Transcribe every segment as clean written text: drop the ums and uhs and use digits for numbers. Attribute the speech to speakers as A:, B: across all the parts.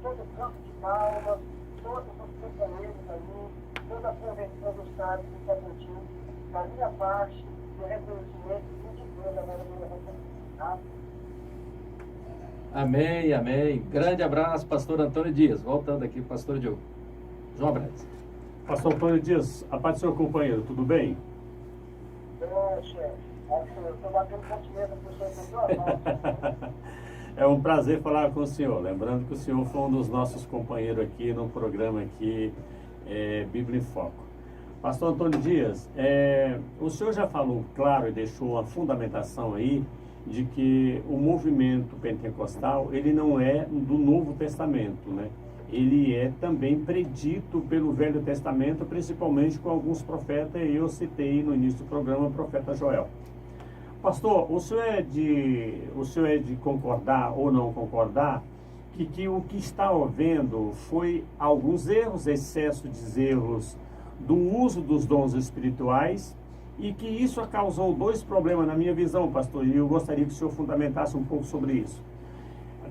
A: todo o campo de Palmas, todos os companheiros ali, toda a convenção do Estado de Tocantins, da minha parte, do reconhecimento de Deus, agora do meu reconhecimento.
B: Amém, amém. Grande abraço, pastor Antônio Dias. Voltando aqui, pastor Diogo. João Braz.
C: Pastor Antônio Dias, a paz do seu companheiro, tudo bem?
A: Bom, chefe, eu estou batendo continência para o senhor.
C: É um prazer falar com o senhor. Lembrando que o senhor foi um dos nossos companheiros aqui no programa aqui, Bíblia em Foco. Pastor Antônio Dias, o senhor já falou claro e deixou uma fundamentação aí de que o movimento pentecostal, ele não é do Novo Testamento, né? Ele é também predito pelo Velho Testamento, principalmente com alguns profetas, e eu citei no início do programa o profeta Joel. Pastor, o senhor é de concordar ou não concordar que o que está havendo foi alguns erros, excesso de erros do uso dos dons espirituais, e que isso causou dois problemas na minha visão, pastor, e eu gostaria que o senhor fundamentasse um pouco sobre isso.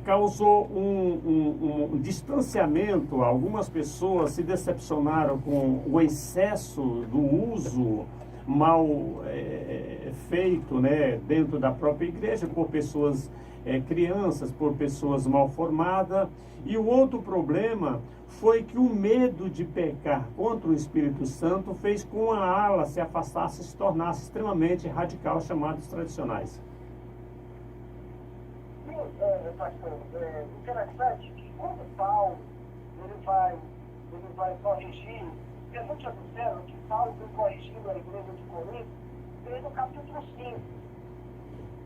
C: Causou um distanciamento, algumas pessoas se decepcionaram com o excesso do uso mal feito, né, dentro da própria igreja, por pessoas, crianças, por pessoas mal formadas. E o outro problema foi que o medo de pecar contra o Espírito Santo fez com a ala se afastasse, se tornasse extremamente radical, chamados tradicionais.
A: Sim, pastor, interessante que quando Paulo ele vai corrigir, porque a gente observa que Paulo vem corrigindo a igreja de Corinto desde o capítulo 5.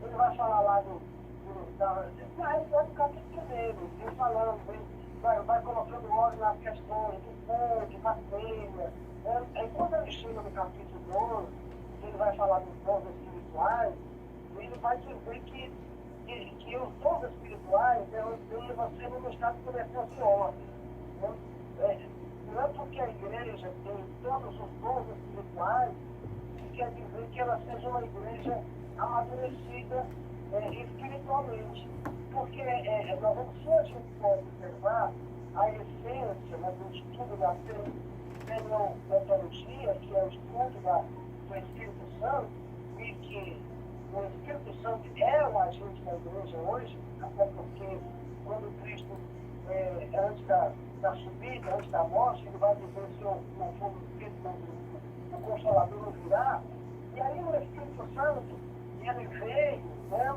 A: Ele vai falar lá do capítulo 1, ele falando, vai colocando ordem nas questões do fogo, da ceia. Aí quando ele chega no capítulo 12, ele vai falar dos dons espirituais, ele vai dizer que os dons espirituais você não está começando de ordem. Não é porque a igreja tem todos os dons espirituais que quer dizer que ela seja uma igreja amadurecida espiritualmente. Porque nós vamos, se a gente for observar a essência, né, do estudo da pneumatologia, que é o estudo do Espírito Santo, e que o Espírito Santo é o agente da igreja hoje, até porque quando Cristo, antes da subida, antes da morte, ele vai dizer: se eu não for o Espírito, o Consolador não virá. E aí o Espírito Santo, ele veio, né?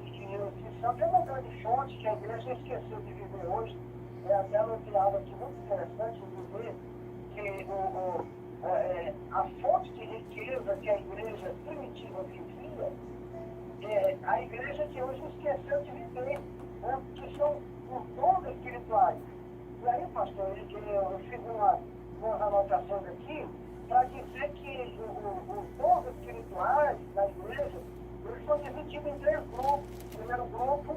A: E o Espírito Santo é uma grande fonte que a igreja esqueceu de viver hoje. Até uma piada aqui muito interessante dizer que a fonte de riqueza que a igreja primitiva vivia, a igreja que hoje esqueceu de viver, né? Que são os dons espirituais. E aí, pastor, eu fiz umas anotações aqui para dizer que os dons espirituais da igreja, eles são divididos em 3 grupos. O primeiro grupo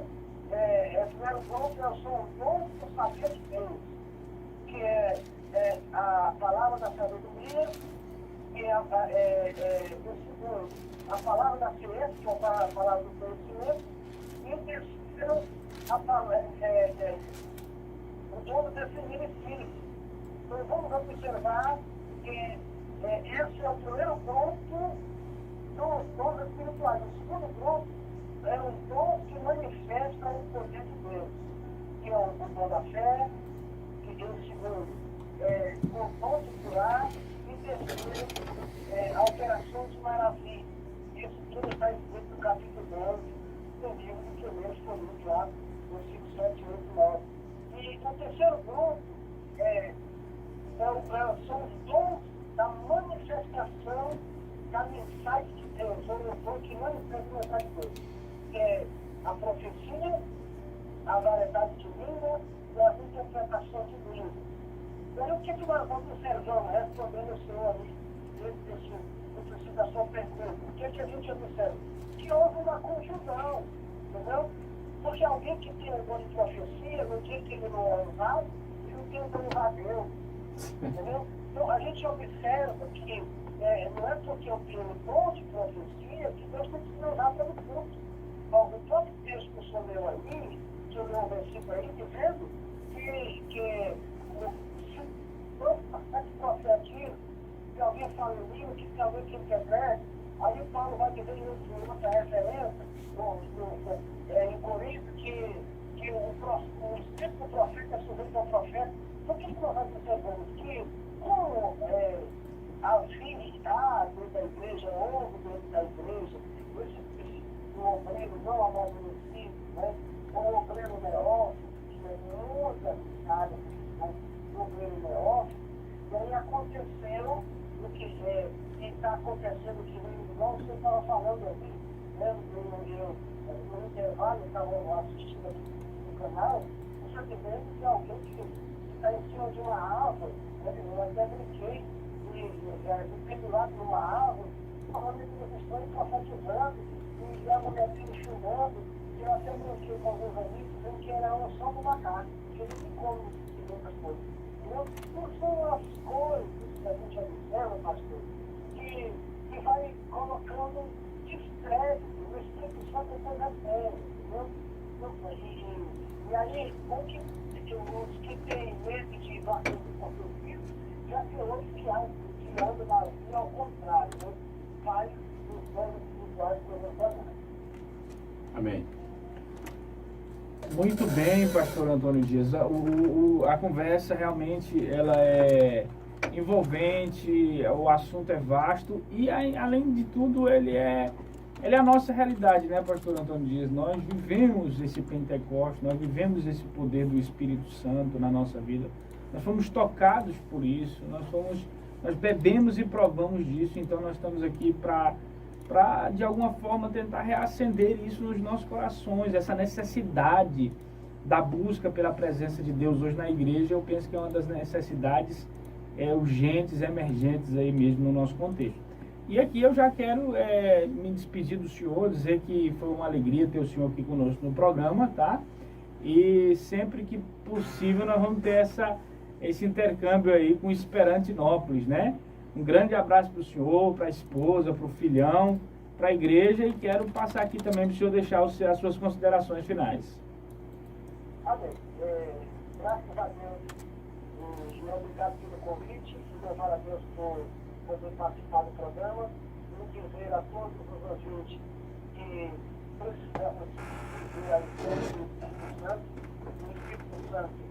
A: são os dons do saber de Deus, que é a palavra da sabedoria, que é o segundo, a palavra da ciência, que é a palavra do conhecimento, e o terceiro, o dom do definir espírito. Então vamos observar que esse é o primeiro grupo dos dons espirituais. O segundo grupo é os dons que manifestam o poder de Deus, que é o dom da fé, que o segundo o dom de curar, e terceiro, a operação de maravilha. Isso tudo está escrito no capítulo 12 do livro de 1 Coríntios, lá, versículos 7, 8 e 9. E o terceiro grupo são os dons da manifestação da mensagem de Deus, ou o dom que manifesta a mensagem de Deus, que é a profecia, a variedade de língua e a interpretação de língua. E aí o que nós vamos observando, respondendo o senhor ali, no princípio da sua pergunta, o que a gente observa? Que houve uma confusão, entendeu? Porque alguém que tem o dom de profecia, no dia que ele não é usado, ele não tem o dom de Deus, entendeu? Então a gente observa que não é porque eu tenho o dom de profecia que Deus tem que me usar pelo culto. O próprio texto que o senhor leu ali, que eu li um versículo aí, dizendo que aquilo que é certo. Aí o Paulo vai dizer em outra referência, em Corinto, que o espírito do profeta é sujeito ao profeta. Por que nós vamos percebemos que, como a afinidade dentro da igreja, houve dentro da igreja, o obreiro não amadurecido, né? O obreiro neófito, que é muita área, né? O obreiro neófito, e aí aconteceu o que está acontecendo, que igual você estava falando ali, né? No intervalo, eu estava assistindo aqui no canal, você vendo que alguém que está em cima de uma árvore, né? Eu até brinquei, pendurado numa árvore, falando de questões profetizando, e a mulherzinha chumando, e eu até brinquei com alguns amigos, dizendo que era a unção do macaco, que ele não come outras coisas. Não são as coisas que a gente observa, pastor, que vai colocando descrédito no Espírito Santo da terra, entendeu? E aí, os que têm medo de bater com o seu filho, já que hoje que anda na vida ao contrário, né? Faz os dons espirituais do.
C: Amém.
D: Muito bem, pastor Antônio Dias. A conversa realmente ela é envolvente, o assunto é vasto e, além de tudo, ele é a nossa realidade, né, pastor Antônio Dias? Nós vivemos esse Pentecostes, nós vivemos esse poder do Espírito Santo na nossa vida. Nós fomos tocados por isso, nós bebemos e provamos disso, então nós estamos aqui para de alguma forma tentar reacender isso nos nossos corações, essa necessidade da busca pela presença de Deus hoje na igreja. Eu penso que é uma das necessidades urgentes, emergentes aí mesmo no nosso contexto. E aqui eu já quero me despedir do senhor, dizer que foi uma alegria ter o senhor aqui conosco no programa, tá? E sempre que possível nós vamos ter esse intercâmbio aí com Esperantinópolis, né? Um grande abraço para o senhor, para a esposa, para o filhão, para a igreja, e quero passar aqui também para o senhor deixar as suas considerações finais.
A: Amém. Graças a Deus, e obrigado pelo convite, e louvar a Deus por poder participar do programa, e dizer a todos os ouvintes que precisamos viver a igreja do Espírito Santo. O Espírito Santo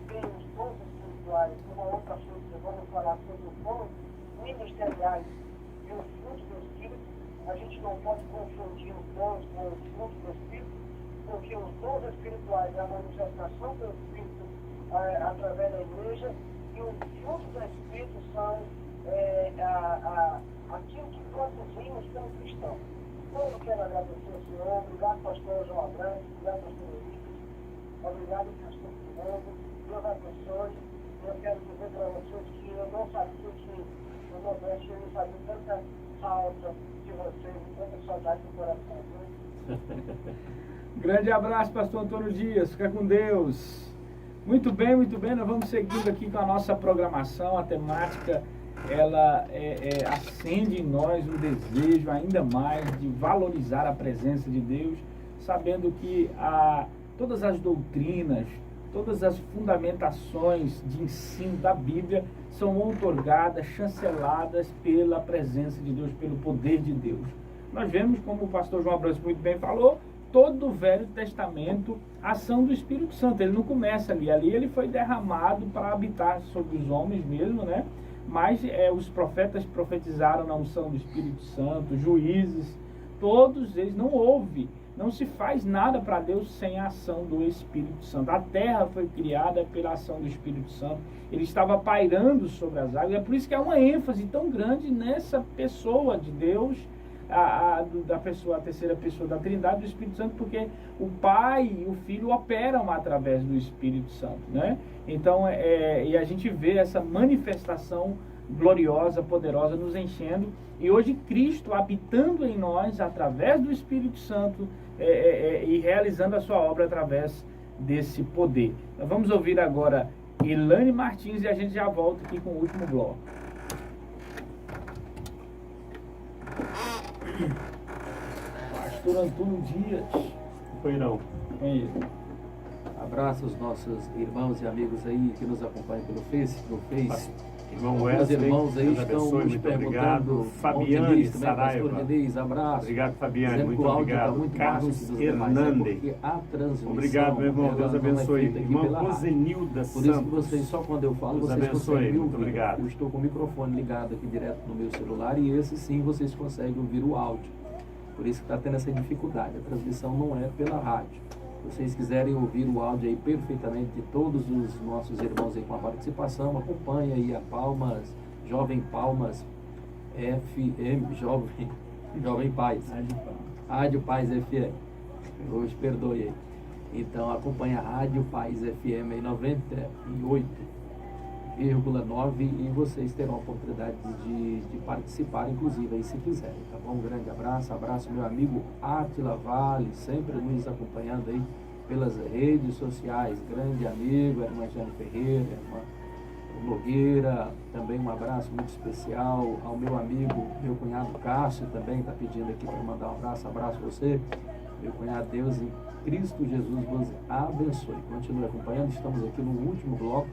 A: tem os dons espirituais, uma outra coisa, vamos falar sobre os dons ministeriais e os frutos do Espírito. A gente não pode confundir os dons com os frutos do Espírito, porque os dons espirituais é a manifestação do Espírito através da igreja, e os frutos do Espírito são aquilo que produzimos como cristão. Então eu quero agradecer ao senhor, obrigado pastor João Abrantes, obrigado pastor Henrique, obrigado pastor Fernando, Deus abençoe. Eu quero dizer para vocês que eu não sabia que no Nordeste eu não sabia tanta falta de vocês, tanta saudade do coração.
D: Grande abraço, pastor Antônio Dias, fica com Deus. Muito bem, nós vamos seguindo aqui com a nossa programação, a temática, ela acende em nós um desejo ainda mais de valorizar a presença de Deus, sabendo que todas as doutrinas, todas as fundamentações de ensino da Bíblia são outorgadas, chanceladas pela presença de Deus, pelo poder de Deus. Nós vemos, como o pastor João Abrantes muito bem falou, todo o Velho Testamento, a ação do Espírito Santo. Ele não começa ali ele foi derramado para habitar sobre os homens mesmo, né? Mas os profetas profetizaram na unção do Espírito Santo, juízes, todos eles, não se faz nada para Deus sem a ação do Espírito Santo. A terra foi criada pela ação do Espírito Santo, ele estava pairando sobre as águas, é por isso que há uma ênfase tão grande nessa pessoa de Deus, a terceira pessoa da Trindade, do Espírito Santo, porque o Pai e o Filho operam através do Espírito Santo, né? Então, e a gente vê essa manifestação gloriosa, poderosa, nos enchendo, e hoje Cristo habitando em nós através do Espírito Santo e realizando a sua obra através desse poder. Nós vamos ouvir agora Elane Martins e a gente já volta aqui com o último bloco. Pastor Antônio Dias.
C: Foi não.
D: É isso.
B: Abraço os nossos irmãos e amigos aí que nos acompanham pelo Face.
C: Irmão
B: Os
C: Wesley,
B: irmãos aí
C: Deus
B: estão
C: abençoe,
B: nos
C: muito
B: perguntando.
C: obrigado. Fabiane
B: Pastor
C: Saraiva.
B: Diniz, abraço.
C: Obrigado, Fabiane,
B: Dizendo
C: muito
B: que o áudio
C: obrigado.
B: Tá muito
C: Carlos
B: baixo dos demais, é
C: Hernandes.
B: porque a transmissão,
C: Obrigado, meu irmão.
B: ela
C: Deus
B: não é
C: abençoe.
B: feita aqui
C: Irmão
B: pela rádio.
C: Rosenilda
B: Por
C: Santos.
B: isso que vocês, só quando eu falo,
C: Deus
B: vocês
C: abençoe,
B: conseguem me
C: muito
B: ouvir.
C: obrigado.
B: Eu estou com o microfone ligado aqui direto no meu celular e esse sim vocês conseguem ouvir o áudio. Por isso que está tendo essa dificuldade. A transmissão não é pela rádio. Se vocês quiserem ouvir o áudio aí perfeitamente de todos os nossos irmãos aí com a participação, acompanhe aí a Palmas, Jovem Palmas FM, Jovem Paz. Rádio Paz FM. Hoje perdoe aí. Então acompanha a Rádio Paz FM em 98,9 e vocês terão a oportunidade de participar, inclusive aí se quiserem, tá bom? Um grande abraço meu amigo Átila Vale, sempre nos acompanhando aí pelas redes sociais, grande amigo, a irmã Jane Ferreira, a irmã Nogueira, também um abraço muito especial ao meu amigo, meu cunhado Cássio também está pedindo aqui para mandar um abraço você, meu cunhado. Deus em Cristo Jesus vos abençoe. Continue acompanhando, estamos aqui no último bloco,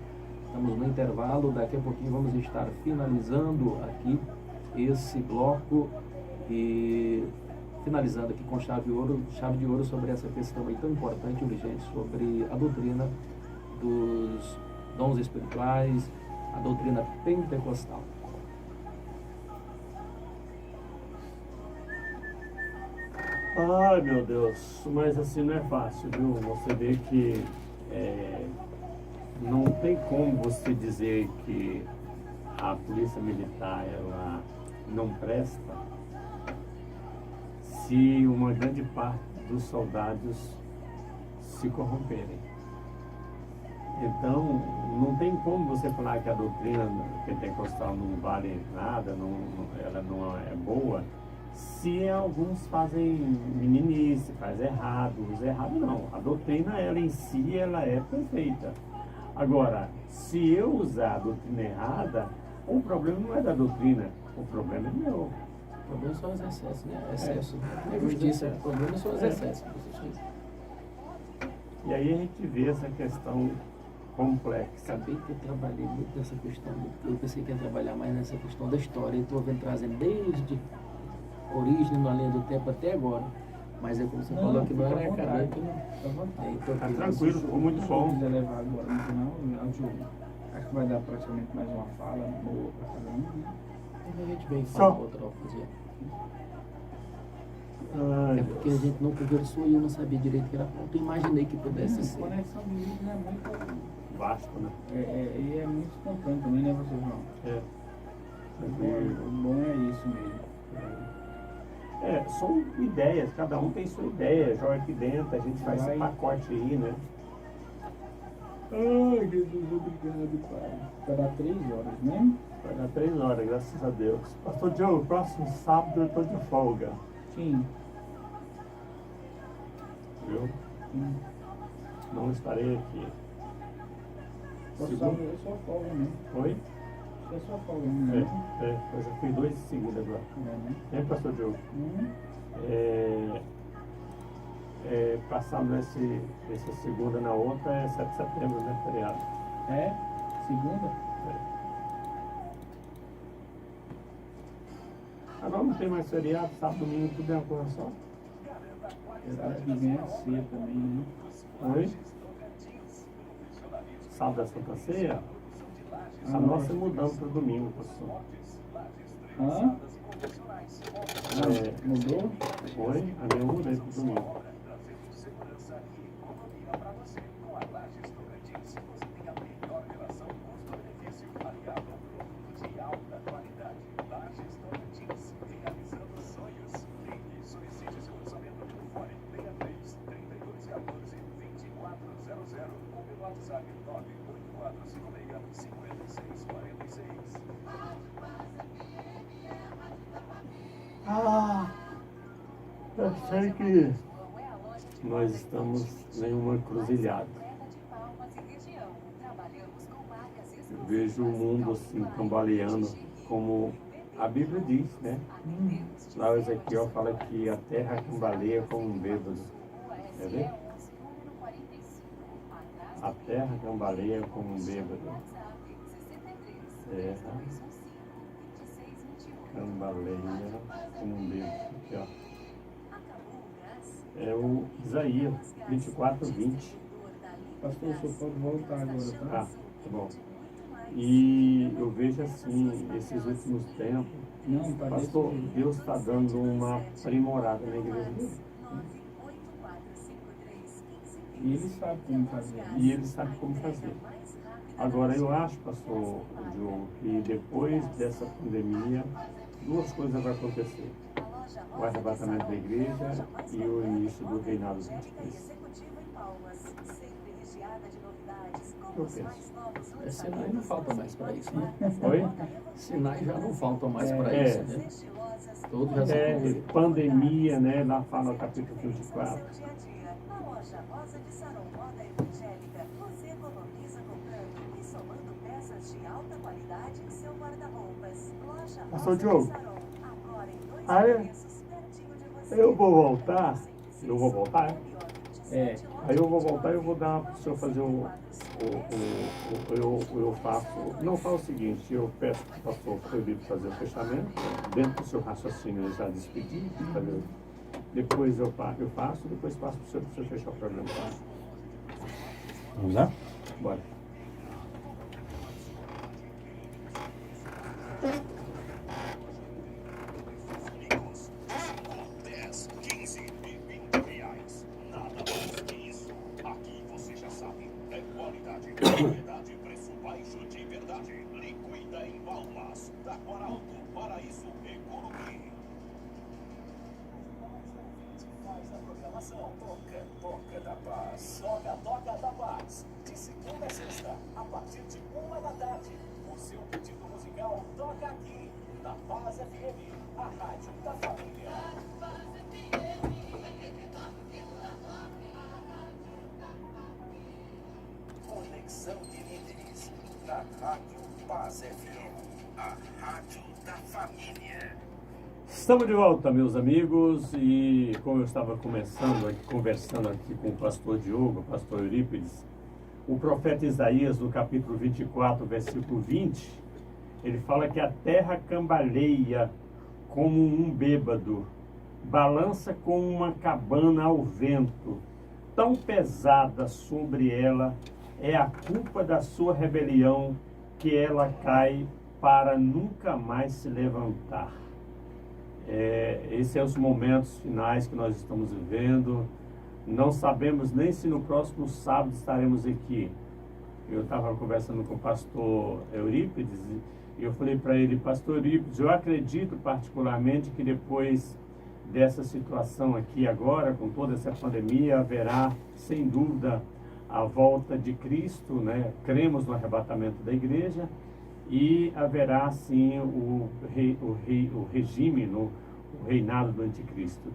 B: estamos no intervalo, daqui a pouquinho vamos estar finalizando aqui esse bloco e finalizando aqui com chave de ouro sobre essa questão aí tão importante e urgente sobre a doutrina dos dons espirituais, a doutrina pentecostal.
C: Ai, meu Deus, mas assim não é fácil, viu? Você vê que não tem como você dizer que a polícia militar ela não presta se uma grande parte dos soldados se corromperem. Então, não tem como você falar que a doutrina pentecostal não vale nada, ela não é boa, se alguns fazem meninice, faz errado, usa errado, não. A doutrina, ela em si, ela é perfeita. Agora, se eu usar a doutrina errada, o problema não é da doutrina, o problema é meu.
B: O problema são os excessos, né? Excesso. É justiça. O problema são os excessos.
C: E aí a gente vê essa questão complexa.
B: Acabei que eu trabalhei muito nessa questão, eu pensei que ia trabalhar mais nessa questão da história, então eu venho trazendo desde a origem, na linha do tempo até agora. Mas é como você falou que não era acadêmico, né? Então,
C: Tá tranquilo, ficou muito bom.
D: Se quiser levar agora no final, acho que vai dar praticamente mais uma fala boa para cada um.
B: a gente vem falar outra ocasião.
C: Ai,
B: É porque a gente não conversou e eu não sabia direito que era pronto. Imaginei que pudesse
D: A
B: ser.
D: conexão de vídeo é muito.
C: vasto, né?
D: E é muito espontâneo também, né, você, João?
C: É.
D: O bom é isso mesmo.
C: São ideias, cada um tem sua ideia, joga aqui dentro, a gente faz esse pacote aí, né?
D: Ai, Jesus, obrigado, Pai. Vai dar 3 horas, né?
C: Vai dar 3 horas, graças a Deus. Pastor Diogo, próximo sábado eu tô de folga.
D: Sim.
C: Viu?
D: Sim.
C: Não estarei aqui.
D: É só folga, né?
C: Oi?
D: É só folga, né?
C: Eu já fui 2 de seguida agora.
D: Né?
C: Hein, pastor Diogo? Passando essa segunda na outra é 7 de setembro, né? Feriado.
D: É? Segunda?
C: Agora não tem mais feriado, sábado, domingo, tudo é uma coisa só.
D: Sábado que vem é ceia também, né?
C: Oi? Sábado da Santa Ceia? A nossa mudamos para o domingo, pastor.
D: Hã? Mudou?
C: Foi? A minha mudei para o domingo. Eu sei que nós estamos em uma encruzilhada. Eu vejo o mundo assim cambaleando, como a Bíblia diz, né? Lá o Ezequiel fala que a terra cambaleia como um bêbado. Quer ver? A terra cambaleia como um bêbado. Terra cambaleia como um bêbado. Aqui, ó. É o Isaías 24:20.
D: Pastor, o senhor pode voltar agora, tá?
C: Tá bom. E eu vejo assim, esses últimos tempos,
D: Não, tá
C: pastor,
D: desse jeito.
C: Deus está dando uma aprimorada na igreja dele.
D: E ele sabe como fazer.
C: E ele sabe como fazer. Agora, eu acho, pastor Diogo, que depois dessa pandemia, duas coisas vão acontecer. O arrebatamento da igreja e o início do reinado do Anticristo. Eu penso.
B: Sinais não faltam mais para isso, né?
C: Oi?
B: Sinais já não faltam mais para
C: É.
B: isso, né? Todos já são cumpridos.
C: Pandemia, né? Lá fala o capítulo 24.
E: Na loja Rosa de Saron Moda Evangélica, você economiza comprando e somando peças de alta qualidade em seu guarda-roupas. Loja
C: Pastor
E: Rosa
C: Diogo.
E: de Saron, agora em 2
C: Ah, é?
E: endereços pertinho de você.
C: Eu vou voltar. Eu vou voltar?
D: É.
C: Aí eu vou voltar e eu vou dar para o senhor fazer eu faço, não falo o seguinte, eu peço para o pastor proibido fazer o fechamento, dentro do seu raciocínio eu já despedi, fazer, depois eu faço, depois passo para o senhor fechar o programa. Tá?
D: Vamos lá?
C: Bora.
F: Qualidade, preço baixo de verdade. Liquida em Palmas. Da Coralto, Paraíso, Economia. Faz a programação. Toca da Paz. Toca da Paz. De segunda a sexta, a partir de 1 da tarde. O seu pedido musical toca aqui. Na Paz FM, a rádio da família. Conexão de líderes na Rádio Paz FM, a rádio da família.
C: Estamos de volta, meus amigos, e como eu estava conversando aqui com o pastor Diogo, o pastor Eurípides, o profeta Isaías, no capítulo 24, versículo 20, ele fala que a terra cambaleia como um bêbado, balança como uma cabana ao vento, tão pesada sobre ela é a culpa da sua rebelião que ela cai para nunca mais se levantar. Esses são os momentos finais que nós estamos vivendo. Não sabemos nem se no próximo sábado estaremos aqui. Eu estava conversando com o pastor Eurípides e eu falei para ele, pastor Eurípides, eu acredito particularmente que depois dessa situação aqui agora, com toda essa pandemia, haverá, sem dúvida, a volta de Cristo, né? Cremos no arrebatamento da igreja e haverá, sim, o regime, o reinado do anticristo.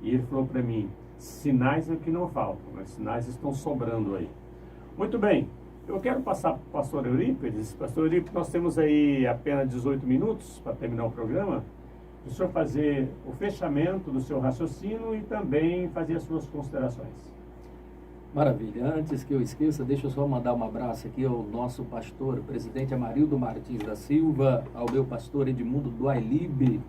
C: E ele falou para mim, sinais é que não faltam, mas sinais estão sobrando aí. Muito bem, eu quero passar para o pastor Eurípides. Pastor Eurípides, nós temos aí apenas 18 minutos para terminar o programa. O senhor fazer o fechamento do seu raciocínio e também fazer as suas considerações.
B: Maravilha. Antes que eu esqueça, deixa eu só mandar um abraço aqui ao nosso pastor, presidente Amarildo Martins da Silva, ao meu pastor Edmundo Duailib,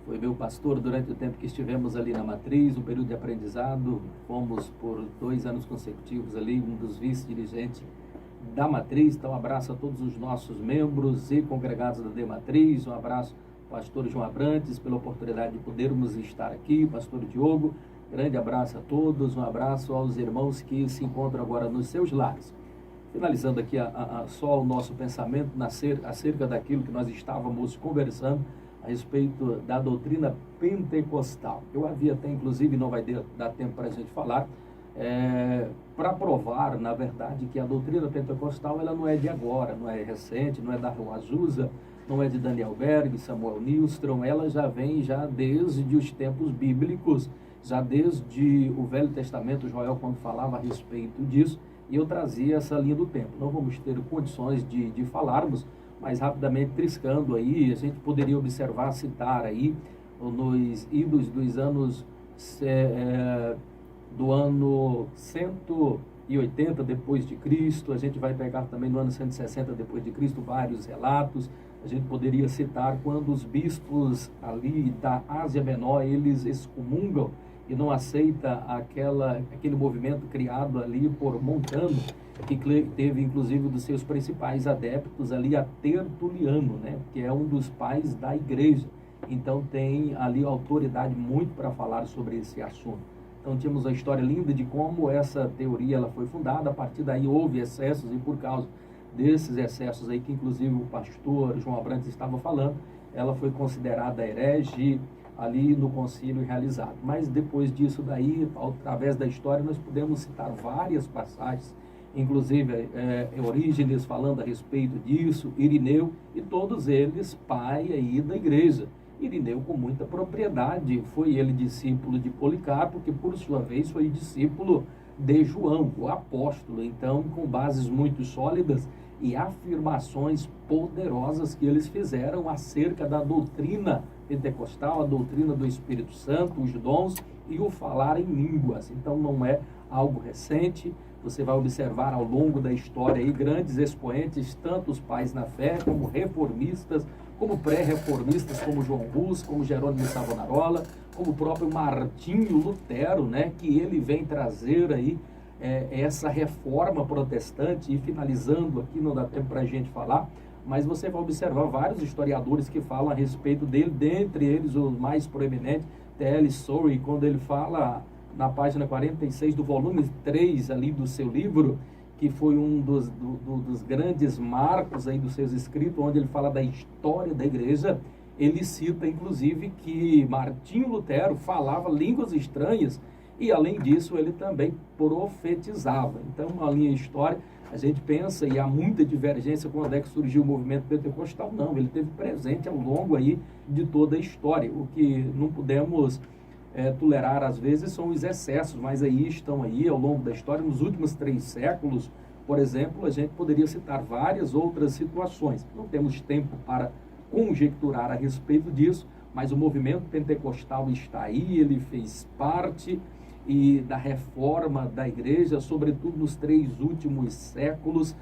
B: foi meu pastor durante o tempo que estivemos ali na Matriz, um período de aprendizado, fomos por 2 anos consecutivos ali, um dos vice-dirigentes da Matriz. Então, um abraço a todos os nossos membros e congregados da D Matriz, um abraço ao pastor João Abrantes, pela oportunidade de podermos estar aqui, pastor Diogo, grande abraço a todos, um abraço aos irmãos que se encontram agora nos seus lares. Finalizando aqui só o nosso pensamento acerca daquilo que nós estávamos conversando a respeito da doutrina pentecostal. Eu havia até, inclusive, não vai dar tempo para a gente falar, para provar, na verdade, que a doutrina pentecostal ela não é de agora, não é recente, não é da Rua Azusa, não é de Daniel Berg, Samuel Nilstrom, ela já vem desde os tempos bíblicos, já desde o Velho Testamento, Joel, quando falava a respeito disso, e eu trazia essa linha do tempo. Não vamos ter condições de falarmos, mas rapidamente triscando aí, a gente poderia observar, citar aí, nos idos dos anos, do ano 100 180 depois de Cristo, a gente vai pegar também no ano 160 depois de Cristo vários relatos. A gente poderia citar quando os bispos ali da Ásia Menor, eles excomungam e não aceita aquele movimento criado ali por Montano, que teve inclusive dos seus principais adeptos ali a Tertuliano, né, que é um dos pais da igreja. Então tem ali autoridade muito para falar sobre esse assunto. Então tínhamos a história linda de como essa teoria ela foi fundada. A partir daí houve excessos, e por causa desses excessos aí, que inclusive o pastor João Abrantes estava falando, ela foi considerada herege ali no concílio realizado. Mas depois disso daí, através da história, nós podemos citar várias passagens, inclusive Orígenes falando a respeito disso, Irineu, e todos eles pai aí da igreja. Irineu, com muita propriedade, foi ele discípulo de Policarpo, que por sua vez foi discípulo de João, o apóstolo. Então, com bases muito sólidas e afirmações poderosas que eles fizeram acerca da doutrina pentecostal, a doutrina do Espírito Santo, os dons e o falar em línguas. Então, não é algo recente. Você vai observar ao longo da história aí grandes expoentes, tanto os pais na fé, como reformistas, como pré-reformistas, como João Hus, como Jerônimo Savonarola, como o próprio Martinho Lutero, né, que ele vem trazer aí essa reforma protestante. E finalizando aqui, não dá tempo para a gente falar, mas você vai observar vários historiadores que falam a respeito dele, dentre eles o mais proeminente, T.L. Surrey, quando ele fala na página 46 do volume 3 ali do seu livro, que foi um dos grandes marcos aí dos seus escritos, onde ele fala da história da igreja. Ele cita, inclusive, que Martinho Lutero falava línguas estranhas e, além disso, ele também profetizava. Então, uma linha história, a gente pensa, e há muita divergência quando é que surgiu o movimento pentecostal. Não, ele esteve presente ao longo aí de toda a história. O que não podemos tolerar às vezes são os excessos, mas aí estão aí ao longo da história. Nos últimos 3 séculos, por exemplo, a gente poderia citar várias outras situações. Não temos tempo para conjecturar a respeito disso, mas o movimento pentecostal está aí, ele fez parte da reforma da igreja, sobretudo nos 3 últimos séculos.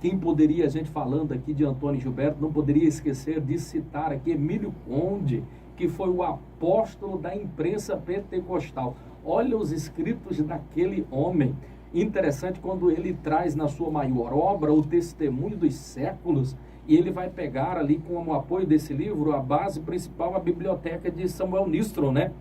B: Quem poderia, a gente falando aqui de Antônio Gilberto, não poderia esquecer de citar aqui Emílio Conde, que foi o apóstolo da imprensa pentecostal. Olha os escritos daquele homem. Interessante quando ele traz na sua maior obra o testemunho dos séculos, e ele vai pegar ali como apoio desse livro a base principal, a biblioteca de Samuel Nistron, né?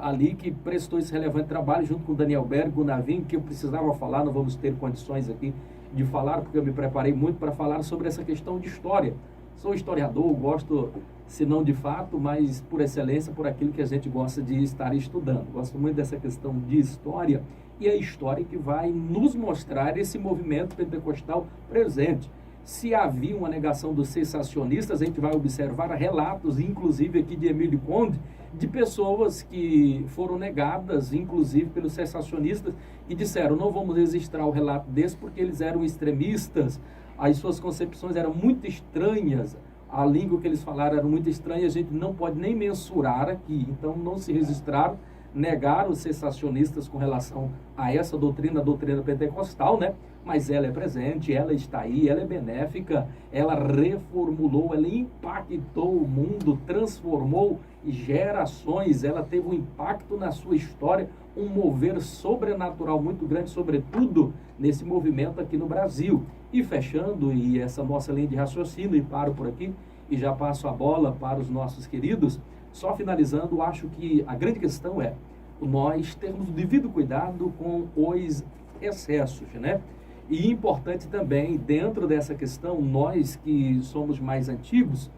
B: Ali que prestou esse relevante trabalho junto com Daniel Berg, o Navim, que eu precisava falar, não vamos ter condições aqui de falar, porque eu me preparei muito para falar sobre essa questão de história. Sou historiador, gosto, se não de fato, mas por excelência, por aquilo que a gente gosta de estar estudando. Gosto muito dessa questão de história, e a história que vai nos mostrar esse movimento pentecostal presente. Se havia uma negação dos cessacionistas, a gente vai observar relatos, inclusive aqui de Emílio Conde, de pessoas que foram negadas, inclusive pelos cessacionistas, e disseram, não vamos registrar o relato desse porque eles eram extremistas, as suas concepções eram muito estranhas, a língua que eles falaram era muito estranha, a gente não pode nem mensurar aqui. Então não se registraram, negaram os cessacionistas com relação a essa doutrina, a doutrina pentecostal, né? Mas ela é presente, ela está aí, ela é benéfica, ela reformulou, ela impactou o mundo, transformou gerações, ela teve um impacto na sua história, um mover sobrenatural muito grande, sobretudo nesse movimento aqui no Brasil. E fechando, e essa nossa linha de raciocínio, e paro por aqui, e já passo a bola para os nossos queridos, só finalizando, acho que a grande questão é nós termos o devido cuidado com os excessos, né? E importante também, dentro dessa questão, nós que somos mais antigos,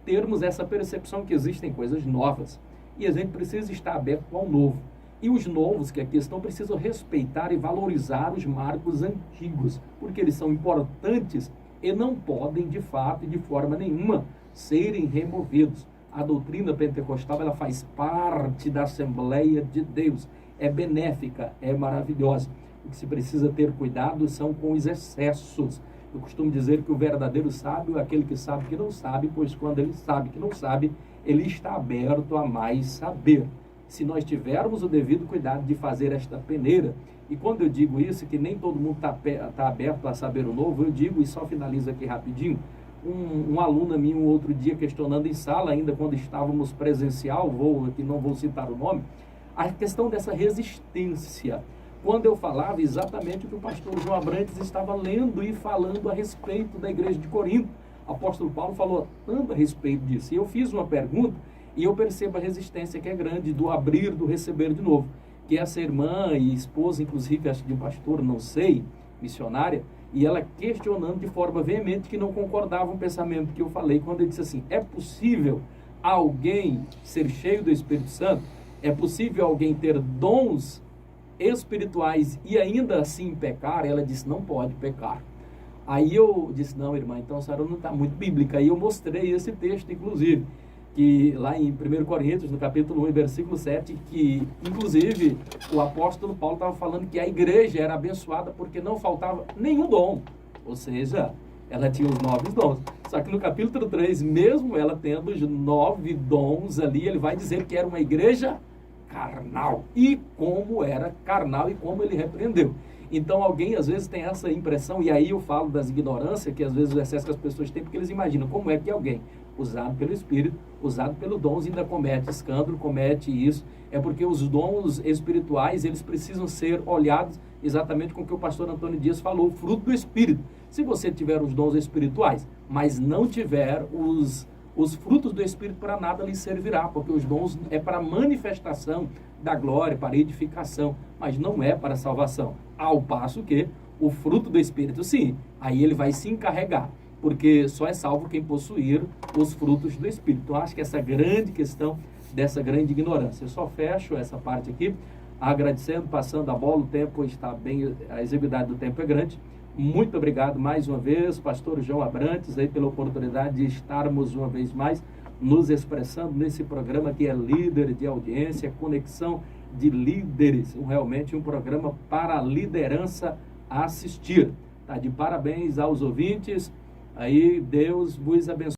B: termos essa percepção que existem coisas novas. E a gente precisa estar aberto ao novo. E os novos que aqui estão precisam respeitar e valorizar os marcos antigos, porque eles são importantes e não podem, de fato e de forma nenhuma, serem removidos. A doutrina pentecostal, ela faz parte da Assembleia de Deus, é benéfica, é maravilhosa. O que se precisa ter cuidado são com os excessos. Eu costumo dizer que o verdadeiro sábio é aquele que sabe que não sabe, pois quando ele sabe que não sabe, ele está aberto a mais saber. Se nós tivermos o devido cuidado de fazer esta peneira E quando eu digo isso, que nem todo mundo tá aberto a saber o novo, eu digo, e só finalizo aqui rapidinho, um aluno minha um outro dia questionando em sala, ainda quando estávamos presencial, que não vou citar o nome, a questão dessa resistência. Quando eu falava exatamente o que o pastor João Abrantes estava lendo e falando a respeito da igreja de Corinto. O apóstolo Paulo falou tanto a respeito disso. E eu fiz uma pergunta e eu percebo a resistência que é grande do abrir, do receber de novo. Que essa irmã e esposa, inclusive, acho que de um pastor, não sei, missionária, e ela questionando de forma veemente que não concordava com o pensamento que eu falei, quando eu disse assim, é possível alguém ser cheio do Espírito Santo? É possível alguém ter dons espirituais e ainda assim pecar? Ela disse, não pode pecar. Aí eu disse, não, irmã, então a senhora não está muito bíblica. Aí eu mostrei esse texto, inclusive, que lá em 1 Coríntios, no capítulo 1, versículo 7, que, inclusive, o apóstolo Paulo estava falando que a igreja era abençoada porque não faltava nenhum dom. Ou seja, ela tinha os 9 dons. Só que no capítulo 3, mesmo ela tendo os 9 dons ali, ele vai dizer que era uma igreja carnal. E como era carnal e como ele repreendeu. Então alguém às vezes tem essa impressão, e aí eu falo das ignorâncias que às vezes o excesso que as pessoas têm, porque eles imaginam como é que alguém usado pelo Espírito, usado pelo dons, ainda comete escândalo, comete isso. É porque os dons espirituais, eles precisam ser olhados exatamente com o que o pastor Antônio Dias falou, o fruto do Espírito. Se você tiver os dons espirituais, mas não tiver os frutos do Espírito, para nada lhe servirá, porque os dons é para manifestação da glória, para edificação, mas não é para salvação. Ao passo que o fruto do Espírito, sim, aí ele vai se encarregar, porque só é salvo quem possuir os frutos do Espírito. Então, acho que essa grande questão dessa grande ignorância. Eu só fecho essa parte aqui, agradecendo, passando a bola, o tempo está bem, a exiguidade do tempo é grande. Muito obrigado mais uma vez, pastor João Abrantes, aí pela oportunidade de estarmos uma vez mais nos expressando nesse programa que é líder de audiência, conexão de líderes, realmente um programa para a liderança assistir. Tá de parabéns aos ouvintes, aí Deus vos abençoe.